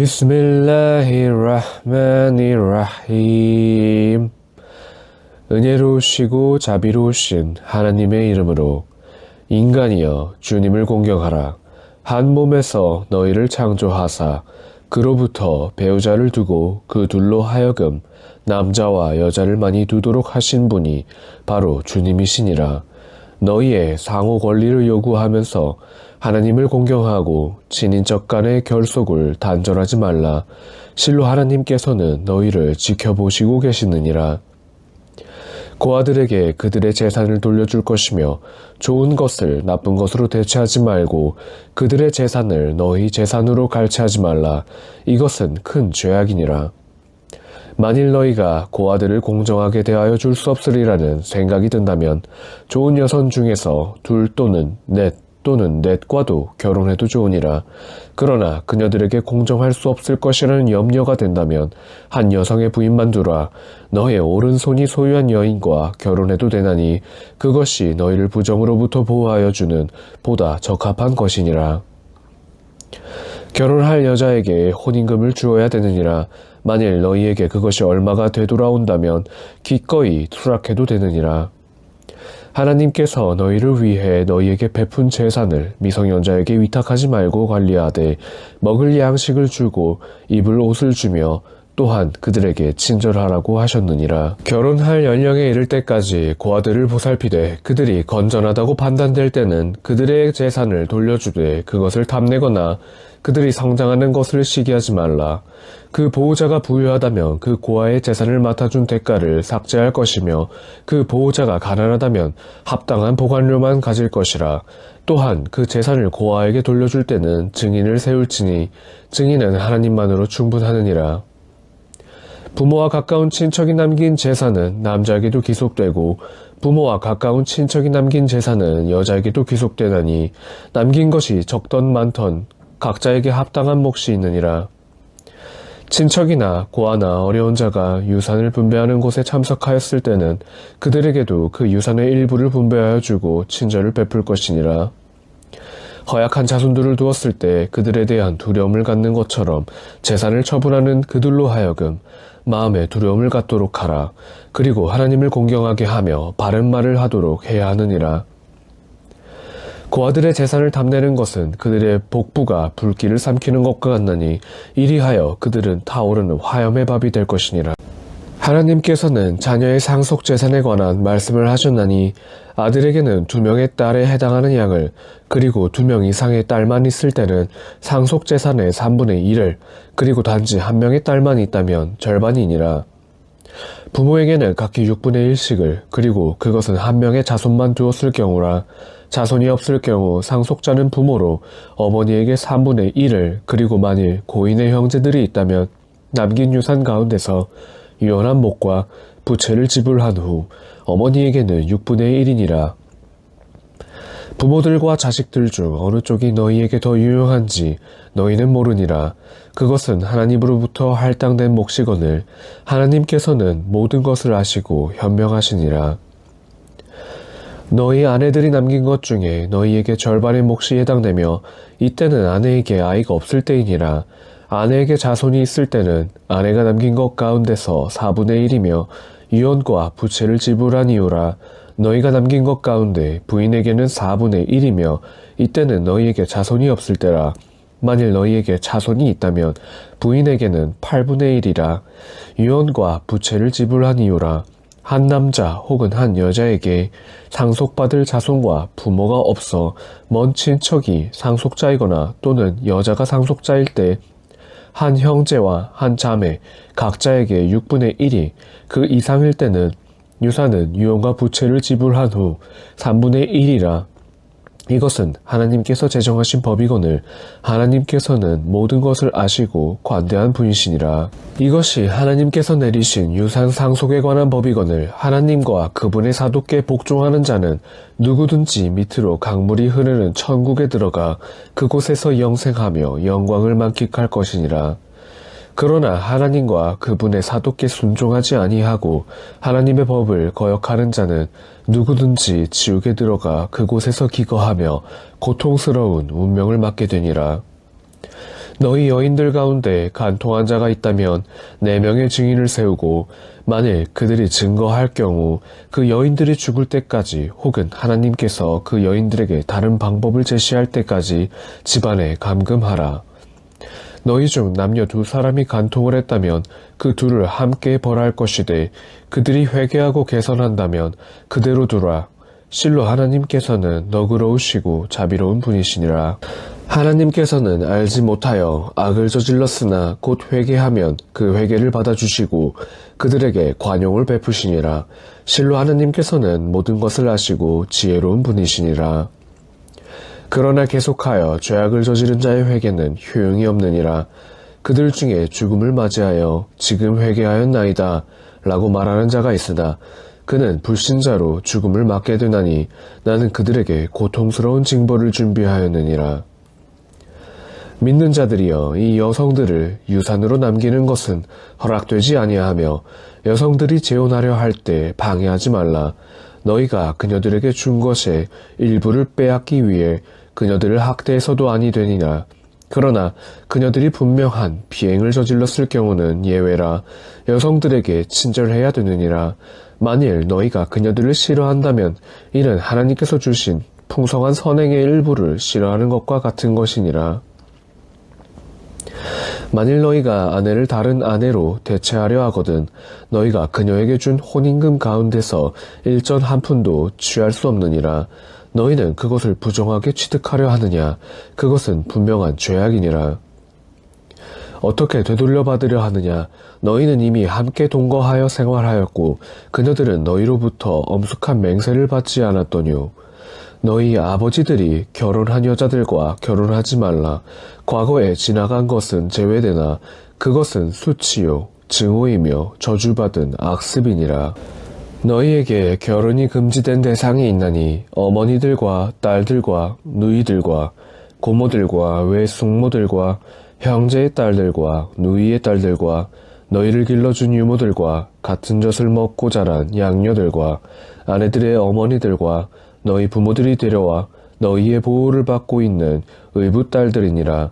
비스밀라히라흐마니라힘. 은혜로우시고 자비로우신 하나님의 이름으로 인간이여 주님을 공경하라. 한 몸에서 너희를 창조하사 그로부터 배우자를 두고 그 둘로 하여금 남자와 여자를 많이 두도록 하신 분이 바로 주님이시니라. 너희의 상호 권리를 요구하면서 하나님을 공경하고 친인척 간의 결속을 단절하지 말라. 실로 하나님께서는 너희를 지켜보시고 계시느니라. 고아들에게 그들의 재산을 돌려줄 것이며 좋은 것을 나쁜 것으로 대체하지 말고 그들의 재산을 너희 재산으로 갈취하지 말라. 이것은 큰 죄악이니라. 만일 너희가 고아들을 공정하게 대하여 줄 수 없으리라는 생각이 든다면 좋은 여성 중에서 둘 또는 넷과도 결혼해도 좋으니라. 그러나 그녀들에게 공정할 수 없을 것이라는 염려가 된다면 한 여성의 부인만 두라. 너의 오른손이 소유한 여인과 결혼해도 되나니 그것이 너희를 부정으로부터 보호하여 주는 보다 적합한 것이니라. 결혼할 여자에게 혼인금을 주어야 되느니라. 만일 너희에게 그것이 얼마가 되돌아온다면 기꺼이 수락해도 되느니라. 하나님께서 너희를 위해 너희에게 베푼 재산을 미성년자에게 위탁하지 말고 관리하되 먹을 양식을 주고 입을 옷을 주며 또한 그들에게 친절하라고 하셨느니라. 결혼할 연령에 이를 때까지 고아들을 보살피되 그들이 건전하다고 판단될 때는 그들의 재산을 돌려주되 그것을 탐내거나 그들이 성장하는 것을 시기하지 말라. 그 보호자가 부유하다면 그 고아의 재산을 맡아준 대가를 삭제할 것이며 그 보호자가 가난하다면 합당한 보관료만 가질 것이라. 또한 그 재산을 고아에게 돌려줄 때는 증인을 세울지니 증인은 하나님만으로 충분하느니라. 부모와 가까운 친척이 남긴 재산은 남자에게도 귀속되고 부모와 가까운 친척이 남긴 재산은 여자에게도 귀속되나니 남긴 것이 적던 많던 각자에게 합당한 몫이 있느니라. 친척이나 고아나 어려운 자가 유산을 분배하는 곳에 참석하였을 때는 그들에게도 그 유산의 일부를 분배하여 주고 친절을 베풀 것이니라. 허약한 자손들을 두었을 때 그들에 대한 두려움을 갖는 것처럼 재산을 처분하는 그들로 하여금 마음에 두려움을 갖도록 하라. 그리고 하나님을 공경하게 하며 바른 말을 하도록 해야 하느니라. 고아들의 재산을 탐내는 것은 그들의 복부가 불길을 삼키는 것과 같나니 이리하여 그들은 타오르는 화염의 밥이 될 것이니라. 하나님께서는 자녀의 상속 재산에 관한 말씀을 하셨나니 아들에게는 2명의 딸에 해당하는 양을 그리고 2명 이상의 딸만 있을 때는 상속 재산의 3분의 1을 그리고 단지 1명의 딸만 있다면 절반이니라. 부모에게는 각기 6분의 1씩을 그리고 그것은 1명의 자손만 두었을 경우라. 자손이 없을 경우 상속자는 부모로 어머니에게 3분의 1을 그리고 만일 고인의 형제들이 있다면 남긴 유산 가운데서 유언한 목과 부채를 지불한 후 어머니에게는 6분의 1이니라. 부모들과 자식들 중 어느 쪽이 너희에게 더 유용한지 너희는 모르니라. 그것은 하나님으로부터 할당된 몫이거늘 하나님께서는 모든 것을 아시고 현명하시니라. 너희 아내들이 남긴 것 중에 너희에게 절반의 몫이 해당되며 이때는 아내에게 아이가 없을 때이니라. 아내에게 자손이 있을 때는 아내가 남긴 것 가운데서 4분의 1이며 유언과 부채를 지불한 이유라. 너희가 남긴 것 가운데 부인에게는 4분의 1이며 이때는 너희에게 자손이 없을 때라. 만일 너희에게 자손이 있다면 부인에게는 8분의 1이라. 유언과 부채를 지불한 이유라. 한 남자 혹은 한 여자에게 상속받을 자손과 부모가 없어 먼 친척이 상속자이거나 또는 여자가 상속자일 때 한 형제와 한 자매 각자에게 6분의 1이 그 이상일 때는 유산은 유언과 부채를 지불한 후 3분의 1이라. 이것은 하나님께서 제정하신 법이거늘 하나님께서는 모든 것을 아시고 관대한 분이시니라. 이것이 하나님께서 내리신 유산 상속에 관한 법이거늘 하나님과 그분의 사도께 복종하는 자는 누구든지 밑으로 강물이 흐르는 천국에 들어가 그곳에서 영생하며 영광을 만끽할 것이니라. 그러나 하나님과 그분의 사도께 순종하지 아니하고 하나님의 법을 거역하는 자는 누구든지 지옥에 들어가 그곳에서 기거하며 고통스러운 운명을 맞게 되니라. 너희 여인들 가운데 간통한 자가 있다면 4명의 증인을 세우고 만일 그들이 증거할 경우 그 여인들이 죽을 때까지 혹은 하나님께서 그 여인들에게 다른 방법을 제시할 때까지 집안에 감금하라. 너희 중 남녀 2사람이 간통을 했다면 그 둘을 함께 벌할 것이되 그들이 회개하고 개선한다면 그대로 두라. 실로 하나님께서는 너그러우시고 자비로운 분이시니라. 하나님께서는 알지 못하여 악을 저질렀으나 곧 회개하면 그 회개를 받아주시고 그들에게 관용을 베푸시니라. 실로 하나님께서는 모든 것을 아시고 지혜로운 분이시니라. 그러나 계속하여 죄악을 저지른 자의 회개는 효용이 없느니라. 그들 중에 죽음을 맞이하여 지금 회개하였나이다 라고 말하는 자가 있으나 그는 불신자로 죽음을 맞게 되나니 나는 그들에게 고통스러운 징벌을 준비하였느니라. 믿는 자들이여, 이 여성들을 유산으로 남기는 것은 허락되지 아니하며 여성들이 재혼하려 할 때 방해하지 말라. 너희가 그녀들에게 준 것의 일부를 빼앗기 위해 그녀들을 학대해서도 아니 되니라. 그러나 그녀들이 분명한 비행을 저질렀을 경우는 예외라. 여성들에게 친절해야 되느니라. 만일 너희가 그녀들을 싫어한다면 이는 하나님께서 주신 풍성한 선행의 일부를 싫어하는 것과 같은 것이니라. 만일 너희가 아내를 다른 아내로 대체하려 하거든 너희가 그녀에게 준 혼인금 가운데서 일전 한 푼도 취할 수 없느니라. 너희는 그것을 부정하게 취득하려 하느냐? 그것은 분명한 죄악이니라. 어떻게 되돌려 받으려 하느냐? 너희는 이미 함께 동거하여 생활하였고 그녀들은 너희로부터 엄숙한 맹세를 받지 않았더뇨. 너희 아버지들이 결혼한 여자들과 결혼하지 말라. 과거에 지나간 것은 제외되나 그것은 수치요 증오이며 저주받은 악습이니라. 너희에게 결혼이 금지된 대상이 있나니 어머니들과 딸들과 누이들과 고모들과 외숙모들과 형제의 딸들과 누이의 딸들과 너희를 길러준 유모들과 같은 젖을 먹고 자란 양녀들과 아내들의 어머니들과 너희 부모들이 데려와 너희의 보호를 받고 있는 의붓 딸들이니라.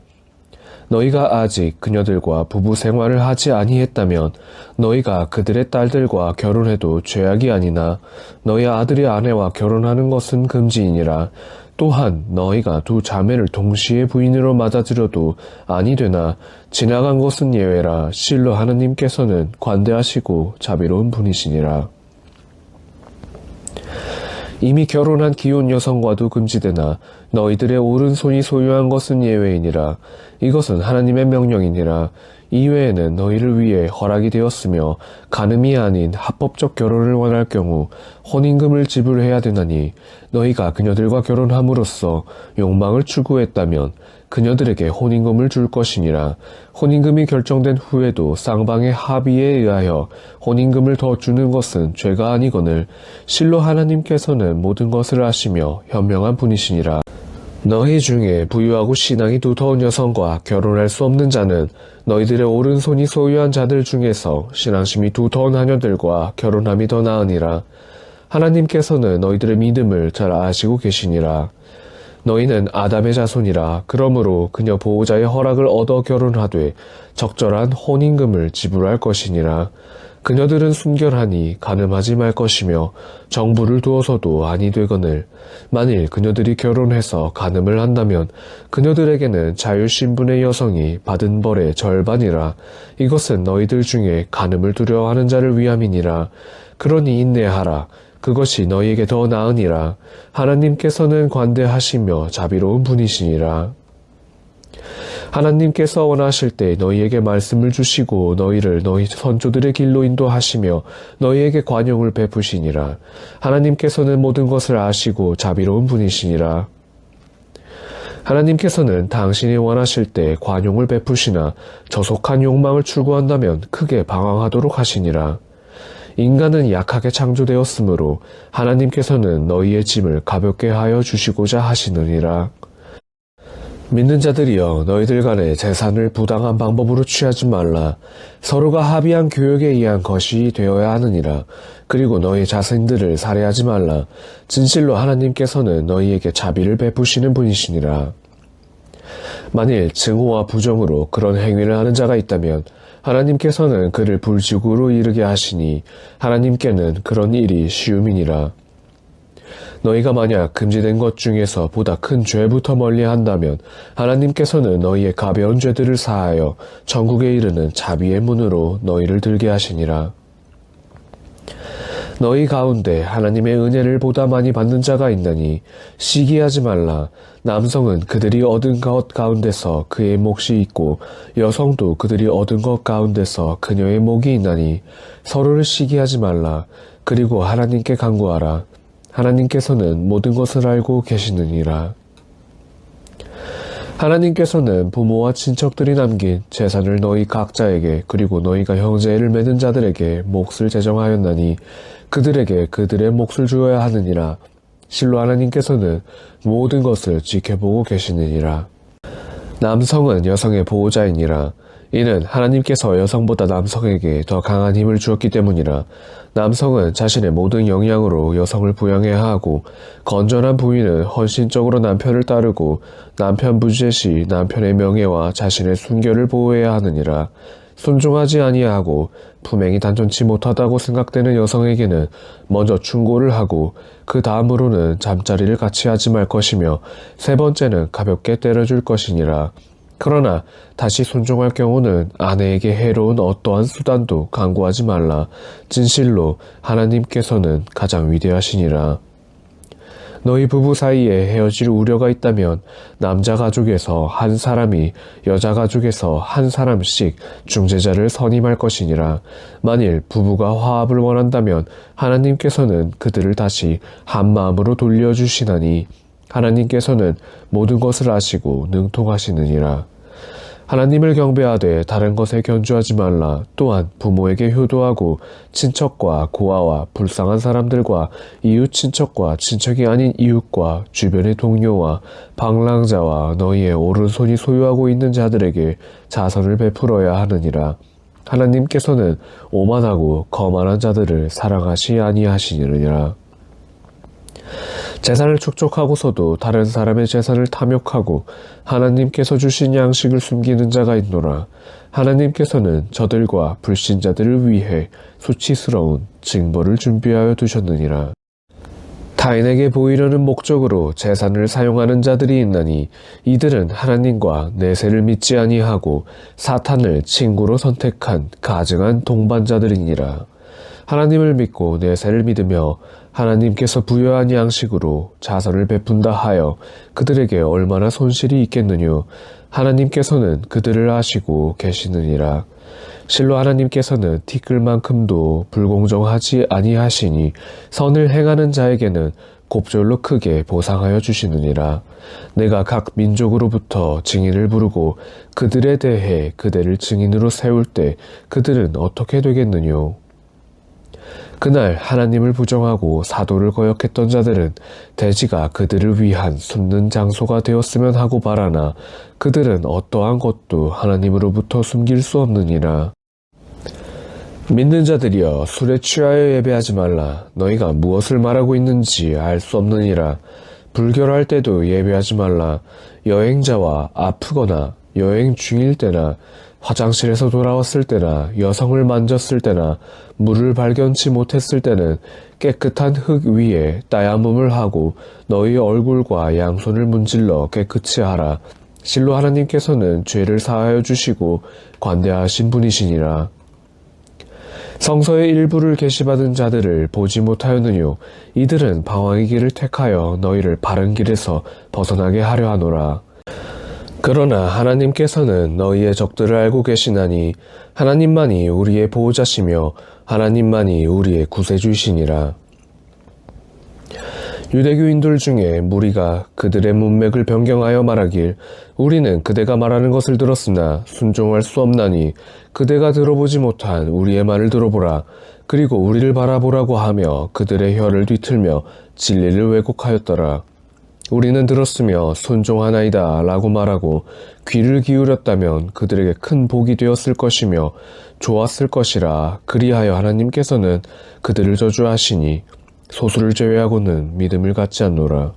너희가 아직 그녀들과 부부 생활을 하지 아니했다면 너희가 그들의 딸들과 결혼해도 죄악이 아니나 너희 아들의 아내와 결혼하는 것은 금지이니라. 또한 너희가 2자매를 동시에 부인으로 맞아들여도 아니 되나 지나간 것은 예외라. 실로 하나님께서는 관대하시고 자비로운 분이시니라. 이미 결혼한 기혼 여성과도 금지되나 너희들의 오른손이 소유한 것은 예외이니라. 이것은 하나님의 명령이니라. 이외에는 너희를 위해 허락이 되었으며 간음이 아닌 합법적 결혼을 원할 경우 혼인금을 지불해야 되나니 너희가 그녀들과 결혼함으로써 욕망을 추구했다면 그녀들에게 혼인금을 줄 것이니라. 혼인금이 결정된 후에도 쌍방의 합의에 의하여 혼인금을 더 주는 것은 죄가 아니거늘 실로 하나님께서는 모든 것을 아시며 현명한 분이시니라. 너희 중에 부유하고 신앙이 두터운 여성과 결혼할 수 없는 자는 너희들의 오른손이 소유한 자들 중에서 신앙심이 두터운 하녀들과 결혼함이 더 나으니라. 하나님께서는 너희들의 믿음을 잘 아시고 계시니라. 너희는 아담의 자손이라. 그러므로 그녀 보호자의 허락을 얻어 결혼하되 적절한 혼인금을 지불할 것이니라. 그녀들은 순결하니 간음하지 말 것이며 정부를 두어서도 아니 되거늘 만일 그녀들이 결혼해서 간음을 한다면 그녀들에게는 자유신분의 여성이 받은 벌의 절반이라. 이것은 너희들 중에 간음을 두려워하는 자를 위함이니라. 그러니 인내하라. 그것이 너희에게 더 나으니라. 하나님께서는 관대하시며 자비로운 분이시니라. 하나님께서 원하실 때 너희에게 말씀을 주시고 너희를 너희 선조들의 길로 인도하시며 너희에게 관용을 베푸시니라. 하나님께서는 모든 것을 아시고 자비로운 분이시니라. 하나님께서는 당신이 원하실 때 관용을 베푸시나 저속한 욕망을 추구한다면 크게 방황하도록 하시니라. 인간은 약하게 창조되었으므로 하나님께서는 너희의 짐을 가볍게 하여 주시고자 하시느니라. 믿는 자들이여, 너희들 간에 재산을 부당한 방법으로 취하지 말라. 서로가 합의한 교역에 의한 것이 되어야 하느니라. 그리고 너희 자신들을 살해하지 말라. 진실로 하나님께서는 너희에게 자비를 베푸시는 분이시니라. 만일 증오와 부정으로 그런 행위를 하는 자가 있다면 하나님께서는 그를 불지구로 이르게 하시니 하나님께는 그런 일이 쉬움이니라. 너희가 만약 금지된 것 중에서 보다 큰 죄부터 멀리한다면 하나님께서는 너희의 가벼운 죄들을 사하여 천국에 이르는 자비의 문으로 너희를 들게 하시니라. 너희 가운데 하나님의 은혜를 보다 많이 받는 자가 있나니 시기하지 말라. 남성은 그들이 얻은 것 가운데서 그의 몫이 있고 여성도 그들이 얻은 것 가운데서 그녀의 목이 있나니 서로를 시기하지 말라. 그리고 하나님께 간구하라. 하나님께서는 모든 것을 알고 계시느니라. 하나님께서는 부모와 친척들이 남긴 재산을 너희 각자에게 그리고 너희가 형제를 맺은 자들에게 몫을 제정하였나니 그들에게 그들의 몫을 주어야 하느니라. 실로 하나님께서는 모든 것을 지켜보고 계시느니라. 남성은 여성의 보호자이니라. 이는 하나님께서 여성보다 남성에게 더 강한 힘을 주었기 때문이라. 남성은 자신의 모든 역량으로 여성을 부양해야 하고 건전한 부인은 헌신적으로 남편을 따르고 남편 부재 시 남편의 명예와 자신의 순결을 보호해야 하느니라. 순종하지 아니하고 품행이 단전치 못하다고 생각되는 여성에게는 먼저 충고를 하고 그 다음으로는 잠자리를 같이 하지 말 것이며 세 번째는 가볍게 때려줄 것이니라. 그러나 다시 순종할 경우는 아내에게 해로운 어떠한 수단도 강구하지 말라. 진실로 하나님께서는 가장 위대하시니라. 너희 부부 사이에 헤어질 우려가 있다면 남자 가족에서 한 사람이 여자 가족에서 한 사람씩 중재자를 선임할 것이니라. 만일 부부가 화합을 원한다면 하나님께서는 그들을 다시 한 마음으로 돌려주시나니 하나님께서는 모든 것을 아시고 능통하시느니라. 하나님을 경배하되 다른 것에 견주하지 말라. 또한 부모에게 효도하고 친척과 고아와 불쌍한 사람들과 이웃 친척과 친척이 아닌 이웃과 주변의 동료와 방랑자와 너희의 오른손이 소유하고 있는 자들에게 자선을 베풀어야 하느니라. 하나님께서는 오만하고 거만한 자들을 사랑하시 아니하시느니라. 재산을 축적하고서도 다른 사람의 재산을 탐욕하고 하나님께서 주신 양식을 숨기는 자가 있노라. 하나님께서는 저들과 불신자들을 위해 수치스러운 징벌을 준비하여 두셨느니라. 타인에게 보이려는 목적으로 재산을 사용하는 자들이 있나니 이들은 하나님과 내세를 믿지 아니하고 사탄을 친구로 선택한 가증한 동반자들이니라. 하나님을 믿고 내세를 믿으며 하나님께서 부여한 양식으로 자선을 베푼다 하여 그들에게 얼마나 손실이 있겠느뇨. 하나님께서는 그들을 아시고 계시느니라. 실로 하나님께서는 티끌만큼도 불공정하지 아니하시니 선을 행하는 자에게는 곱절로 크게 보상하여 주시느니라. 내가 각 민족으로부터 증인을 부르고 그들에 대해 그대를 증인으로 세울 때 그들은 어떻게 되겠느뇨. 그날 하나님을 부정하고 사도를 거역했던 자들은 대지가 그들을 위한 숨는 장소가 되었으면 하고 바라나 그들은 어떠한 것도 하나님으로부터 숨길 수 없느니라. 믿는 자들이여 술에 취하여 예배하지 말라. 너희가 무엇을 말하고 있는지 알 수 없느니라. 불결할 때도 예배하지 말라. 여행자와 아프거나 여행 중일 때나 화장실에서 돌아왔을 때나 여성을 만졌을 때나 물을 발견치 못했을 때는 깨끗한 흙 위에 따야몸을 하고 너희 얼굴과 양손을 문질러 깨끗이 하라. 실로 하나님께서는 죄를 사하여 주시고 관대하신 분이시니라. 성서의 일부를 계시받은 자들을 보지 못하였느뇨. 이들은 방황의 길을 택하여 너희를 바른 길에서 벗어나게 하려 하노라. 그러나 하나님께서는 너희의 적들을 알고 계시나니 하나님만이 우리의 보호자시며 하나님만이 우리의 구세주이시니라. 유대교인들 중에 무리가 그들의 문맥을 변경하여 말하길 우리는 그대가 말하는 것을 들었으나 순종할 수 없나니 그대가 들어보지 못한 우리의 말을 들어보라. 그리고 우리를 바라보라고 하며 그들의 혀를 뒤틀며 진리를 왜곡하였더라. 우리는 들었으며 순종하나이다 라고 말하고 귀를 기울였다면 그들에게 큰 복이 되었을 것이며 좋았을 것이라. 그리하여 하나님께서는 그들을 저주하시니 소수를 제외하고는 믿음을 갖지 않노라.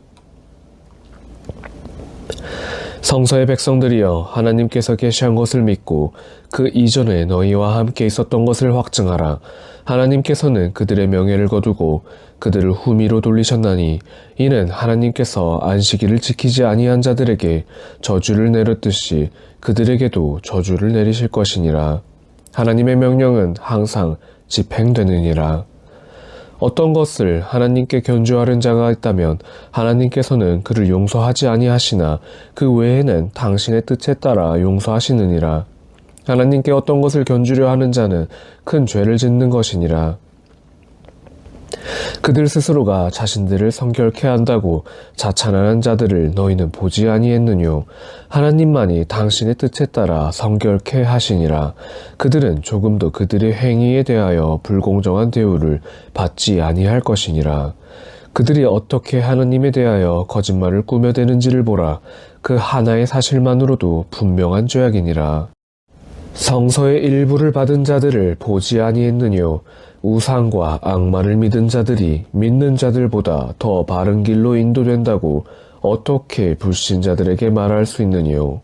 성서의 백성들이여, 하나님께서 계시한 것을 믿고 그 이전에 너희와 함께 있었던 것을 확증하라. 하나님께서는 그들의 명예를 거두고 그들을 후미로 돌리셨나니 이는 하나님께서 안식일을 지키지 아니한 자들에게 저주를 내렸듯이 그들에게도 저주를 내리실 것이니라. 하나님의 명령은 항상 집행되느니라. 어떤 것을 하나님께 견주하는 자가 있다면 하나님께서는 그를 용서하지 아니하시나 그 외에는 당신의 뜻에 따라 용서하시느니라. 하나님께 어떤 것을 견주려 하는 자는 큰 죄를 짓는 것이니라. 그들 스스로가 자신들을 성결케 한다고 자찬하는 자들을 너희는 보지 아니했느뇨. 하나님만이 당신의 뜻에 따라 성결케 하시니라. 그들은 조금도 그들의 행위에 대하여 불공정한 대우를 받지 아니할 것이니라. 그들이 어떻게 하나님에 대하여 거짓말을 꾸며대는지를 보라. 그 하나의 사실만으로도 분명한 죄악이니라. 성서의 일부를 받은 자들을 보지 아니했느뇨. 우상과 악마를 믿은 자들이 믿는 자들보다 더 바른 길로 인도된다고 어떻게 불신자들에게 말할 수 있느뇨.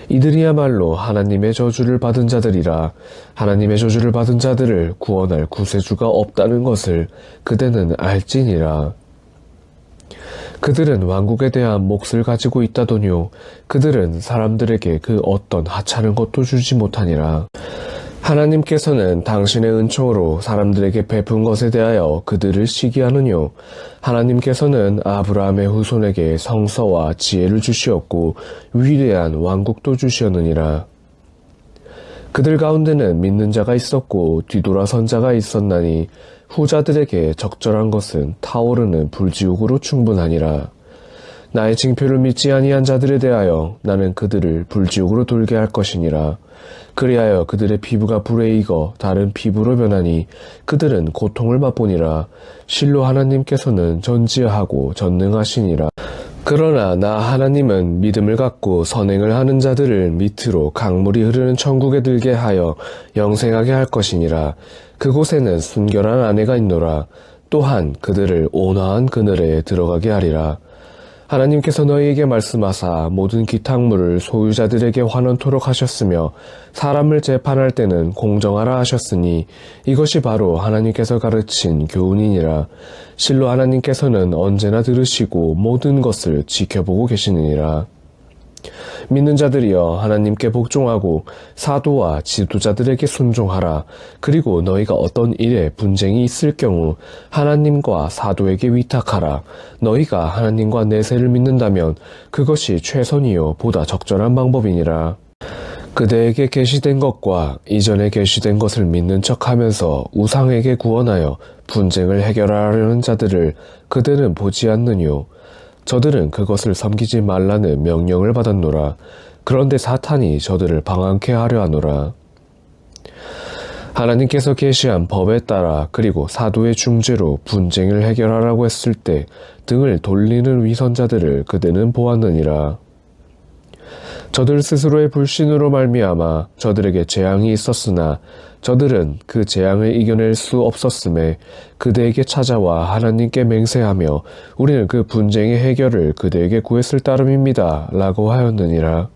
이들이야말로 하나님의 저주를 받은 자들이라. 하나님의 저주를 받은 자들을 구원할 구세주가 없다는 것을 그대는 알지니라. 그들은 왕국에 대한 몫을 가지고 있다더뇨. 그들은 사람들에게 그 어떤 하찮은 것도 주지 못하니라. 하나님께서는 당신의 은총으로 사람들에게 베푼 것에 대하여 그들을 시기하느뇨. 하나님께서는 아브라함의 후손에게 성서와 지혜를 주시었고 위대한 왕국도 주시었느니라. 그들 가운데는 믿는 자가 있었고 뒤돌아선 자가 있었나니 후자들에게 적절한 것은 타오르는 불지옥으로 충분하니라. 나의 징표를 믿지 아니한 자들에 대하여 나는 그들을 불지옥으로 돌게 할 것이니라. 그리하여 그들의 피부가 불에 익어 다른 피부로 변하니 그들은 고통을 맛보니라. 실로 하나님께서는 전지하고 전능하시니라. 그러나 나 하나님은 믿음을 갖고 선행을 하는 자들을 밑으로 강물이 흐르는 천국에 들게 하여 영생하게 할 것이니라. 그곳에는 순결한 아내가 있노라. 또한 그들을 온화한 그늘에 들어가게 하리라. 하나님께서 너희에게 말씀하사 모든 기탁물을 소유자들에게 환원토록 하셨으며 사람을 재판할 때는 공정하라 하셨으니 이것이 바로 하나님께서 가르친 교훈이니라. 실로 하나님께서는 언제나 들으시고 모든 것을 지켜보고 계시느니라. 믿는 자들이여, 하나님께 복종하고 사도와 지도자들에게 순종하라. 그리고 너희가 어떤 일에 분쟁이 있을 경우 하나님과 사도에게 위탁하라. 너희가 하나님과 내세를 믿는다면 그것이 최선이요 보다 적절한 방법이니라. 그대에게 계시된 것과 이전에 계시된 것을 믿는 척하면서 우상에게 구원하여 분쟁을 해결하려는 자들을 그대는 보지 않느뇨. 저들은 그것을 섬기지 말라는 명령을 받았노라. 그런데 사탄이 저들을 방황케 하려 하노라. 하나님께서 계시한 법에 따라 그리고 사도의 중재로 분쟁을 해결하라고 했을 때 등을 돌리는 위선자들을 그대는 보았느니라. 저들 스스로의 불신으로 말미암아 저들에게 재앙이 있었으나 저들은 그 재앙을 이겨낼 수 없었음에 그대에게 찾아와 하나님께 맹세하며 우리는 그 분쟁의 해결을 그대에게 구했을 따름입니다 라고 하였느니라.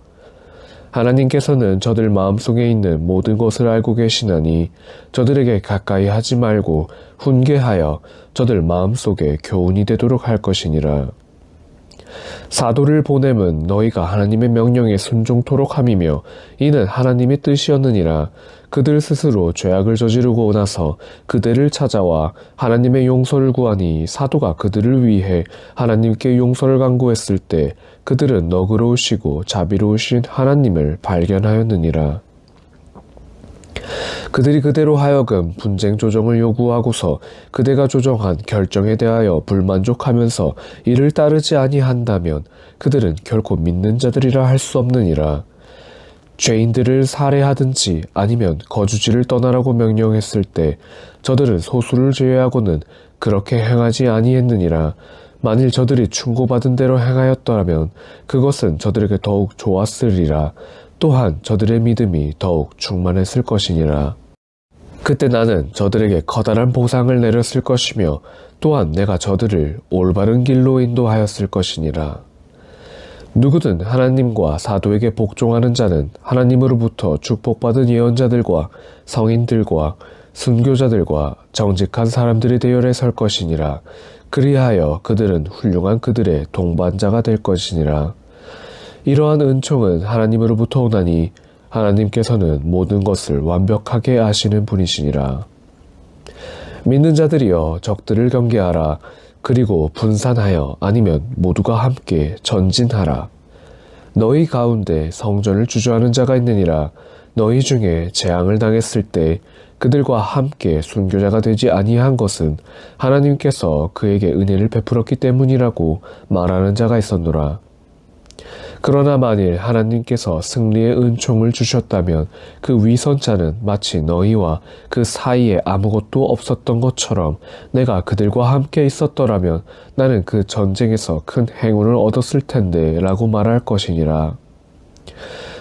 하나님께서는 저들 마음속에 있는 모든 것을 알고 계시나니 저들에게 가까이 하지 말고 훈계하여 저들 마음속에 교훈이 되도록 할 것이니라. 사도를 보냄은 너희가 하나님의 명령에 순종토록 함이며 이는 하나님의 뜻이었느니라. 그들 스스로 죄악을 저지르고 나서 그들을 찾아와 하나님의 용서를 구하니 사도가 그들을 위해 하나님께 용서를 간구했을 때 그들은 너그러우시고 자비로우신 하나님을 발견하였느니라. 그들이 그대로 하여금 분쟁 조정을 요구하고서 그대가 조정한 결정에 대하여 불만족하면서 이를 따르지 아니한다면 그들은 결코 믿는 자들이라 할 수 없느니라. 죄인들을 살해하든지 아니면 거주지를 떠나라고 명령했을 때 저들은 소수를 제외하고는 그렇게 행하지 아니했느니라. 만일 저들이 충고받은 대로 행하였더라면 그것은 저들에게 더욱 좋았으리라. 또한 저들의 믿음이 더욱 충만했을 것이니라. 그때 나는 저들에게 커다란 보상을 내렸을 것이며 또한 내가 저들을 올바른 길로 인도하였을 것이니라. 누구든 하나님과 사도에게 복종하는 자는 하나님으로부터 축복받은 예언자들과 성인들과 순교자들과 정직한 사람들의 대열에 설 것이니라. 그리하여 그들은 훌륭한 그들의 동반자가 될 것이니라. 이러한 은총은 하나님으로부터 오나니 하나님께서는 모든 것을 완벽하게 아시는 분이시니라. 믿는 자들이여 적들을 경계하라. 그리고 분산하여 아니면 모두가 함께 전진하라. 너희 가운데 성전을 주저하는 자가 있느니라. 너희 중에 재앙을 당했을 때 그들과 함께 순교자가 되지 아니한 것은 하나님께서 그에게 은혜를 베풀었기 때문이라고 말하는 자가 있었노라. 그러나 만일 하나님께서 승리의 은총을 주셨다면 그 위선자는 마치 너희와 그 사이에 아무것도 없었던 것처럼 내가 그들과 함께 있었더라면 나는 그 전쟁에서 큰 행운을 얻었을 텐데 라고 말할 것이니라.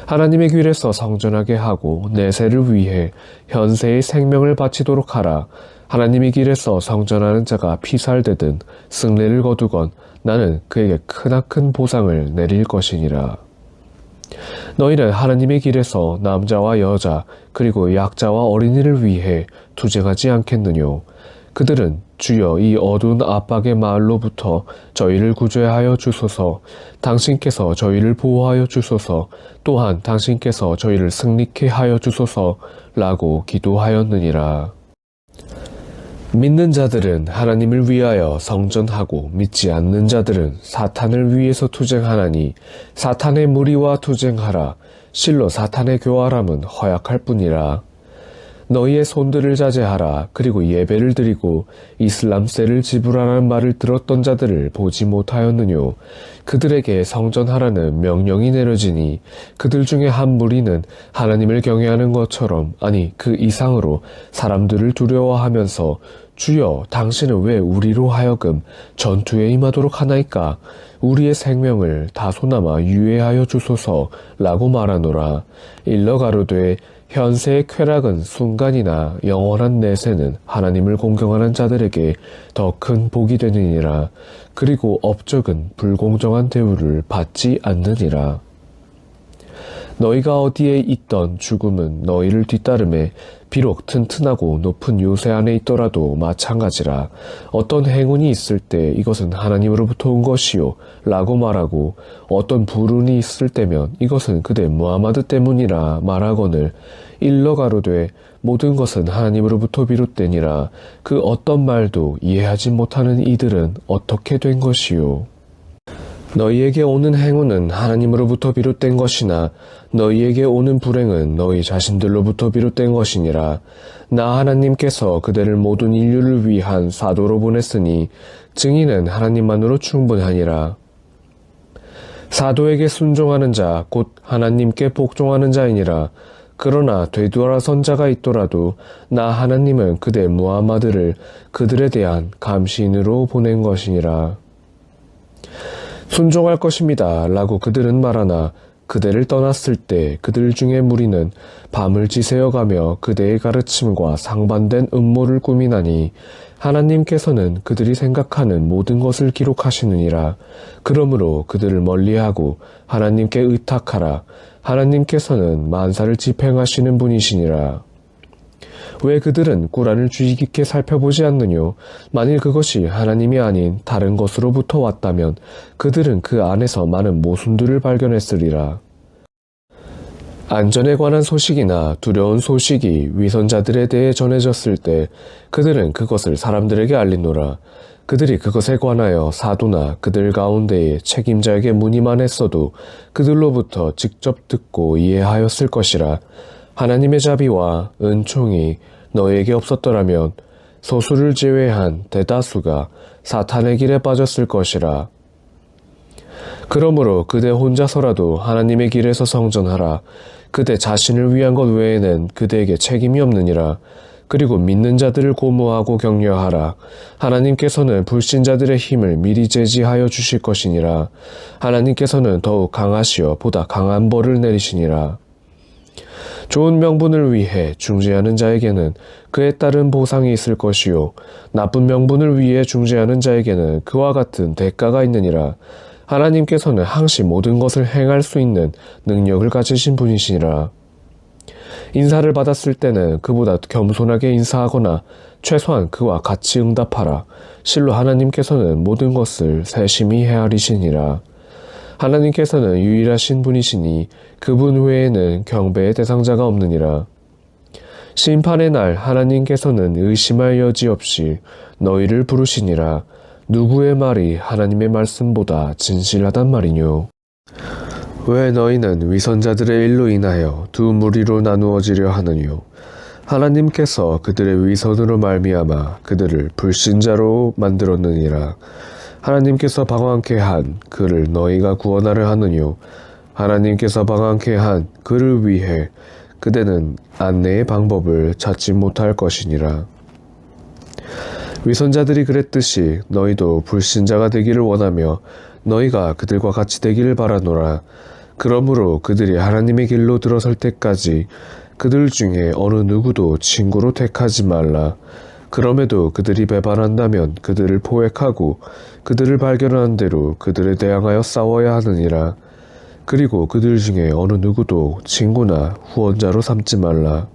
하나님의 길에서 성전하게 하고 내세를 위해 현세의 생명을 바치도록 하라. 하나님의 길에서 성전하는 자가 피살되든 승리를 거두건 나는 그에게 크나큰 보상을 내릴 것이니라. 너희는 하나님의 길에서 남자와 여자 그리고 약자와 어린이를 위해 투쟁하지 않겠느뇨. 그들은 주여 이 어두운 압박의 마을로부터 저희를 구제하여 주소서. 당신께서 저희를 보호하여 주소서. 또한 당신께서 저희를 승리케 하여 주소서 라고 기도하였느니라. 믿는 자들은 하나님을 위하여 성전하고 믿지 않는 자들은 사탄을 위해서 투쟁하나니 사탄의 무리와 투쟁하라. 실로 사탄의 교활함은 허약할 뿐이라. 너희의 손들을 자제하라. 그리고 예배를 드리고 이슬람세를 지불하라는 말을 들었던 자들을 보지 못하였느뇨. 그들에게 성전하라는 명령이 내려지니 그들 중에 한 무리는 하나님을 경외하는 것처럼 아니 그 이상으로 사람들을 두려워하면서 주여 당신은 왜 우리로 하여금 전투에 임하도록 하나이까? 우리의 생명을 다소나마 유예하여 주소서 라고 말하노라. 일러 가로되 현세의 쾌락은 순간이나 영원한 내세는 하나님을 공경하는 자들에게 더 큰 복이 되느니라. 그리고 업적은 불공정한 대우를 받지 않느니라. 너희가 어디에 있던 죽음은 너희를 뒤따르매 비록 튼튼하고 높은 요새 안에 있더라도 마찬가지라. 어떤 행운이 있을 때 이것은 하나님으로부터 온 것이요 라고 말하고 어떤 불운이 있을 때면 이것은 그대 무하마드 때문이라 말하거늘 일러 가로되 모든 것은 하나님으로부터 비롯되니라. 그 어떤 말도 이해하지 못하는 이들은 어떻게 된 것이요. 너희에게 오는 행운은 하나님으로부터 비롯된 것이나 너희에게 오는 불행은 너희 자신들로부터 비롯된 것이니라. 나 하나님께서 그대를 모든 인류를 위한 사도로 보냈으니 증인은 하나님만으로 충분하니라. 사도에게 순종하는 자 곧 하나님께 복종하는 자이니라. 그러나 되돌아선 자가 있더라도 나 하나님은 그대 무하마드를 그들에 대한 감시인으로 보낸 것이니라. 순종할 것입니다 라고 그들은 말하나 그대를 떠났을 때 그들 중에 무리는 밤을 지새어가며 그대의 가르침과 상반된 음모를 꾸미나니 하나님께서는 그들이 생각하는 모든 것을 기록하시느니라. 그러므로 그들을 멀리하고 하나님께 의탁하라. 하나님께서는 만사를 집행하시는 분이시니라. 왜 그들은 꾸란을 주의 깊게 살펴보지 않느뇨? 만일 그것이 하나님이 아닌 다른 것으로부터 왔다면 그들은 그 안에서 많은 모순들을 발견했으리라. 안전에 관한 소식이나 두려운 소식이 위선자들에 대해 전해졌을 때 그들은 그것을 사람들에게 알리노라. 그들이 그것에 관하여 사도나 그들 가운데의 책임자에게 문의만 했어도 그들로부터 직접 듣고 이해하였을 것이라. 하나님의 자비와 은총이 너에게 없었더라면 소수를 제외한 대다수가 사탄의 길에 빠졌을 것이라. 그러므로 그대 혼자서라도 하나님의 길에서 성전하라. 그대 자신을 위한 것 외에는 그대에게 책임이 없느니라. 그리고 믿는 자들을 고무하고 격려하라. 하나님께서는 불신자들의 힘을 미리 제지하여 주실 것이니라. 하나님께서는 더욱 강하시어 보다 강한 벌을 내리시니라. 좋은 명분을 위해 중재하는 자에게는 그에 따른 보상이 있을 것이요 나쁜 명분을 위해 중재하는 자에게는 그와 같은 대가가 있느니라. 하나님께서는 항시 모든 것을 행할 수 있는 능력을 가지신 분이시니라. 인사를 받았을 때는 그보다 겸손하게 인사하거나 최소한 그와 같이 응답하라. 실로 하나님께서는 모든 것을 세심히 헤아리시니라. 하나님께서는 유일하신 분이시니 그분 외에는 경배의 대상자가 없느니라. 심판의 날 하나님께서는 의심할 여지 없이 너희를 부르시니라. 누구의 말이 하나님의 말씀보다 진실하단 말이뇨. 왜 너희는 위선자들의 일로 인하여 두 무리로 나누어지려 하느뇨. 하나님께서 그들의 위선으로 말미암아 그들을 불신자로 만들었느니라. 하나님께서 방황케 한 그를 너희가 구원하려 하느뇨. 하나님께서 방황케 한 그를 위해 그대는 안내의 방법을 찾지 못할 것이니라. 위선자들이 그랬듯이 너희도 불신자가 되기를 원하며 너희가 그들과 같이 되기를 바라노라. 그러므로 그들이 하나님의 길로 들어설 때까지 그들 중에 어느 누구도 친구로 택하지 말라. 그럼에도 그들이 배반한다면 그들을 포획하고 그들을 발견하는 대로 그들에 대항하여 싸워야 하느니라. 그리고 그들 중에 어느 누구도 친구나 후원자로 삼지 말라.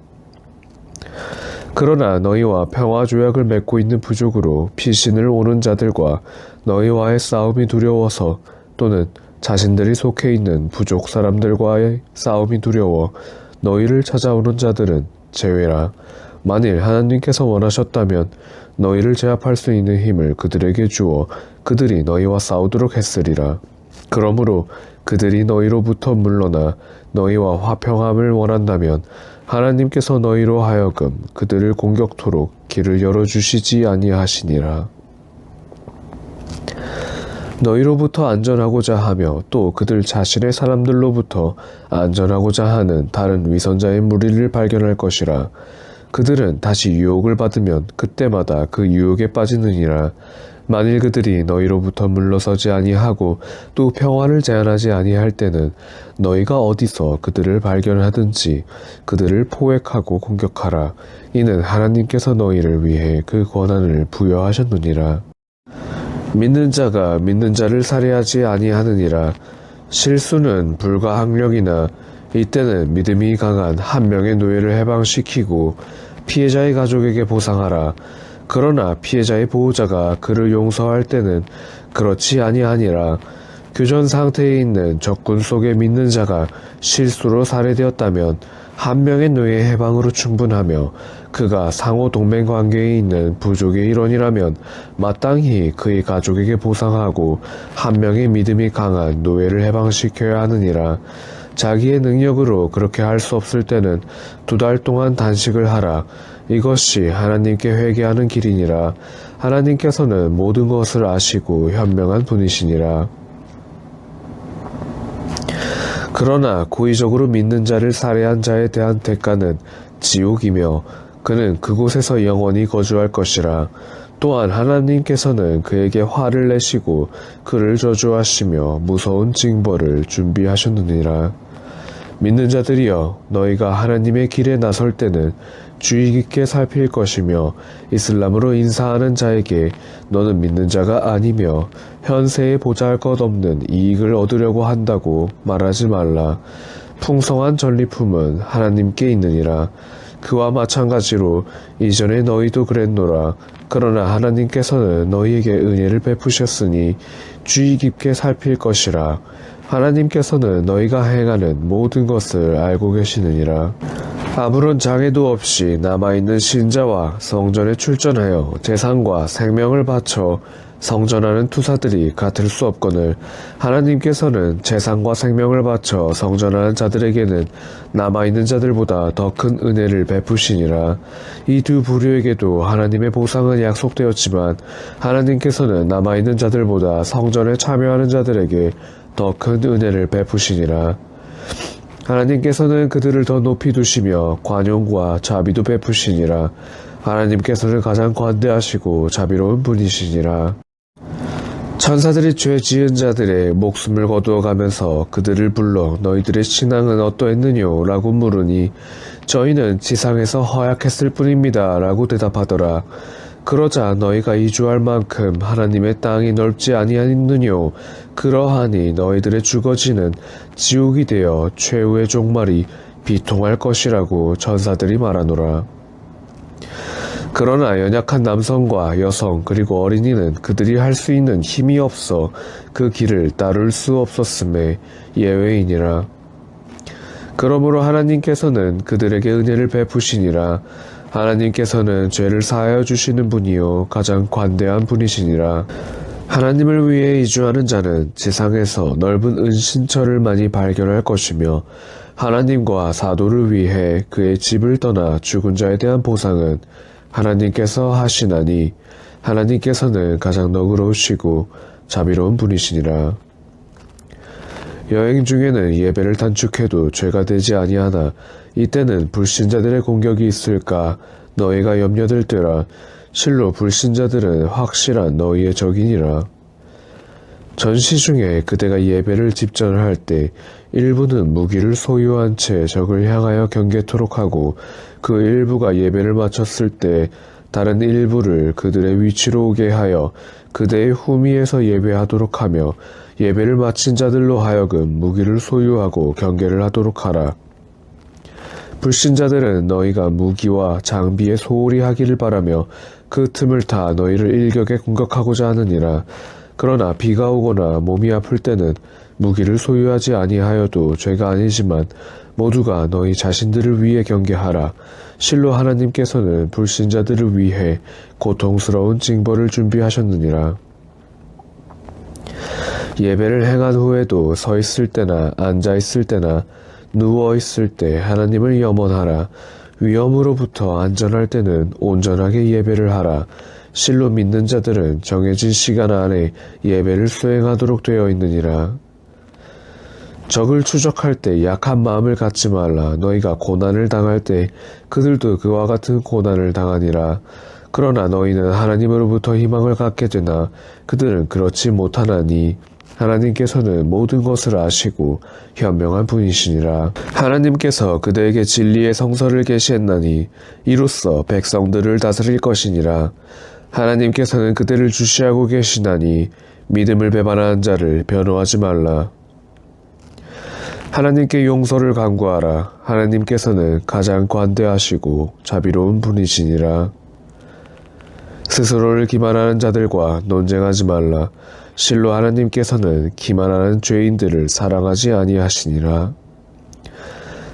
그러나 너희와 평화 조약을 맺고 있는 부족으로 피신을 오는 자들과 너희와의 싸움이 두려워서 또는 자신들이 속해 있는 부족 사람들과의 싸움이 두려워 너희를 찾아오는 자들은 제외라. 만일 하나님께서 원하셨다면 너희를 제압할 수 있는 힘을 그들에게 주어 그들이 너희와 싸우도록 했으리라. 그러므로 그들이 너희로부터 물러나 너희와 화평함을 원한다면 하나님께서 너희로 하여금 그들을 공격토록 길을 열어주시지 아니하시니라. 너희로부터 안전하고자 하며 또 그들 자신의 사람들로부터 안전하고자 하는 다른 위선자의 무리를 발견할 것이라. 그들은 다시 유혹을 받으면 그때마다 그 유혹에 빠지느니라. 만일 그들이 너희로부터 물러서지 아니하고 또 평화를 제안하지 아니할 때는 너희가 어디서 그들을 발견하든지 그들을 포획하고 공격하라. 이는 하나님께서 너희를 위해 그 권한을 부여하셨느니라. 믿는 자가 믿는 자를 살해하지 아니하느니라. 실수는 불가항력이나 이때는 믿음이 강한 한 명의 노예를 해방시키고 피해자의 가족에게 보상하라. 그러나 피해자의 보호자가 그를 용서할 때는 그렇지 아니하니라. 교전 상태에 있는 적군 속에 믿는 자가 실수로 살해되었다면 한 명의 노예 해방으로 충분하며 그가 상호 동맹 관계에 있는 부족의 일원이라면 마땅히 그의 가족에게 보상하고 한 명의 믿음이 강한 노예를 해방시켜야 하느니라. 자기의 능력으로 그렇게 할 수 없을 때는 2달 동안 단식을 하라. 이것이 하나님께 회개하는 길이니라. 하나님께서는 모든 것을 아시고 현명한 분이시니라. 그러나 고의적으로 믿는 자를 살해한 자에 대한 대가는 지옥이며 그는 그곳에서 영원히 거주할 것이라. 또한 하나님께서는 그에게 화를 내시고 그를 저주하시며 무서운 징벌을 준비하셨느니라. 믿는 자들이여, 너희가 하나님의 길에 나설 때는 주의 깊게 살필 것이며 이슬람으로 인사하는 자에게 너는 믿는 자가 아니며 현세에 보잘것없는 이익을 얻으려고 한다고 말하지 말라. 풍성한 전리품은 하나님께 있느니라. 그와 마찬가지로 이전에 너희도 그랬노라. 그러나 하나님께서는 너희에게 은혜를 베푸셨으니 주의 깊게 살필 것이라. 하나님께서는 너희가 행하는 모든 것을 알고 계시느니라. 아무런 장애도 없이 남아있는 신자와 성전에 출전하여 재산과 생명을 바쳐 성전하는 투사들이 같을 수 없거늘 하나님께서는 재산과 생명을 바쳐 성전하는 자들에게는 남아있는 자들보다 더 큰 은혜를 베푸시니라. 이 두 부류에게도 하나님의 보상은 약속되었지만 하나님께서는 남아있는 자들보다 성전에 참여하는 자들에게 더 큰 은혜를 베푸시니라. 하나님께서는 그들을 더 높이 두시며 관용과 자비도 베푸시니라. 하나님께서는 가장 관대하시고 자비로운 분이시니라. 천사들이 죄 지은 자들의 목숨을 거두어 가면서 그들을 불러 너희들의 신앙은 어떠했느뇨? 라고 물으니 저희는 지상에서 허약했을 뿐입니다. 라고 대답하더라. 그러자 너희가 이주할 만큼 하나님의 땅이 넓지 아니하느뇨. 그러하니 너희들의 주거지는 지옥이 되어 최후의 종말이 비통할 것이라고 전사들이 말하노라. 그러나 연약한 남성과 여성 그리고 어린이는 그들이 할 수 있는 힘이 없어 그 길을 따를 수 없었음에 예외이니라. 그러므로 하나님께서는 그들에게 은혜를 베푸시니라. 하나님께서는 죄를 사하여 주시는 분이요 가장 관대한 분이시니라. 하나님을 위해 이주하는 자는 지상에서 넓은 은신처를 많이 발견할 것이며 하나님과 사도를 위해 그의 집을 떠나 죽은 자에 대한 보상은 하나님께서 하시나니 하나님께서는 가장 너그러우시고 자비로운 분이시니라. 여행 중에는 예배를 단축해도 죄가 되지 아니하나 이때는 불신자들의 공격이 있을까 너희가 염려될 때라. 실로 불신자들은 확실한 너희의 적이니라. 전시 중에 그대가 예배를 집전할 때 일부는 무기를 소유한 채 적을 향하여 경계토록 하고 그 일부가 예배를 마쳤을 때 다른 일부를 그들의 위치로 오게 하여 그대의 후미에서 예배하도록 하며 예배를 마친 자들로 하여금 무기를 소유하고 경계를 하도록 하라. 불신자들은 너희가 무기와 장비에 소홀히 하기를 바라며 그 틈을 타 너희를 일격에 공격하고자 하느니라. 그러나 비가 오거나 몸이 아플 때는 무기를 소유하지 아니하여도 죄가 아니지만 모두가 너희 자신들을 위해 경계하라. 실로 하나님께서는 불신자들을 위해 고통스러운 징벌을 준비하셨느니라. 예배를 행한 후에도 서 있을 때나 앉아 있을 때나 누워 있을 때 하나님을 염원하라. 위험으로부터 안전할 때는 온전하게 예배를 하라. 실로 믿는 자들은 정해진 시간 안에 예배를 수행하도록 되어 있느니라. 적을 추적할 때 약한 마음을 갖지 말라. 너희가 고난을 당할 때 그들도 그와 같은 고난을 당하니라. 그러나 너희는 하나님으로부터 희망을 갖게 되나 그들은 그렇지 못하나니 하나님께서는 모든 것을 아시고 현명한 분이시니라. 하나님께서 그대에게 진리의 성서를 계시했나니 이로써 백성들을 다스릴 것이니라. 하나님께서는 그대를 주시하고 계시나니 믿음을 배반하는 자를 변호하지 말라. 하나님께 용서를 간구하라. 하나님께서는 가장 관대하시고 자비로운 분이시니라. 스스로를 기만하는 자들과 논쟁하지 말라. 실로 하나님께서는 기만하는 죄인들을 사랑하지 아니하시니라.